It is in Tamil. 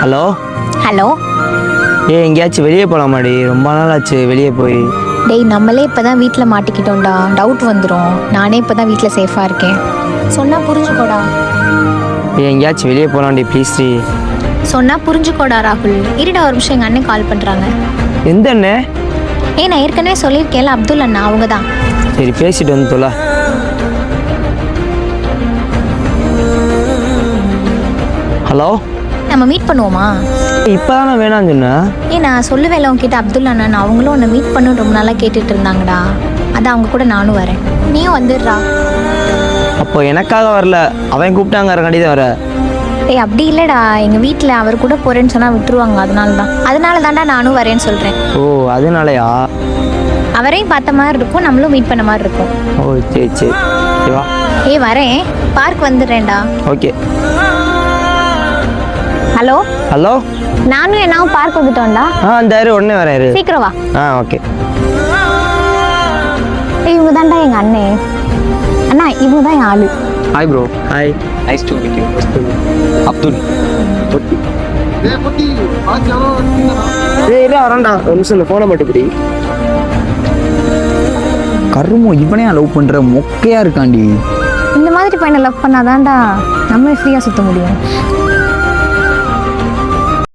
Hello hello. எங்கேயாச்சும் வெளியே போகலாமாடி? ரொம்ப நாள் ஆச்சு வெளியே போய். டேய், நம்மளே இப்போ தான் வீட்டில் மாட்டிக்கிட்டோம்டா. டவுட் வந்துடும். நானே இப்போ தான் வீட்டில் சேஃபாக இருக்கேன். சொன்னால் புரிஞ்சுக்கோடா. எங்கேயாச்சும் வெளியே போகலாம்டி ப்ளீஸ்டி. சொன்னால் புரிஞ்சுக்கோடா ராகுல். இருடா ஒரு நிமிஷம், எங்கள் அண்ணன் கால் பண்ணுறாங்க. எந்த அண்ணே? நான் ஏற்கனவே சொல்லியிருக்கேன்ல, அப்துல் அண்ணா, அவங்க தான். சரி, பேசிட்டு வந்து தொலை. ஹலோ, நம்ம மீட் பண்ணுவோமா? இப்போ தானே வேணான்னு சொன்னேன். நான் சொல்லுவேல உங்ககிட்ட, அப்துல் அண்ணா அவங்களும் உன்னை மீட் பண்ணு ரொம்ப நாளாக கேட்டுட்டு இருந்தாங்கடா. அதான் அவங்க கூட நானும் வரேன். நீயும் வந்துடுறா. அப்போ எனக்காக வரல, அவன் கூப்பிட்டாங்க கண்டி தான் வர. அப்படி இல்லைடா, எங்கள் வீட்டில் அவர் கூட போகிறேன்னு சொன்னால் விட்டுருவாங்க. அதனால தான்டா நானும் வரேன்னு சொல்கிறேன். ஓ, அதனாலயா? அவரையும் பார்த்த மாதிரி இருக்கும், நம்மளும் மீட் பண்ண மாதிரி இருக்கும். ஓ சரி சரி, வா. வரேன், பார்க் வந்துடுறேன்டா. ஓகே. ஹலோ ஹலோ, நானும் என்னாவும் பார்க் வந்துட்டோம்டா. அந்த உடனே வரேன், சீக்கிரம் வா. ஓகே. இவங்க தான்டா எங்கள் அண்ணே. அண்ணா, இவங்க தான் என் ஆளு. Hi bro. Hi. Nice to meet you. Abdul. வரேன்டா, ஒரு நிமிஷம் ஃபோனை மட்டும் பிடி. கருமோ, இவனே லவ் பண்ற மொக்கையா இருக்காண்டி. இந்த மாதிரி பையனை லவ் பண்ணாதான்டா நம்ம ஃப்ரீயாக சுற்ற முடியும்.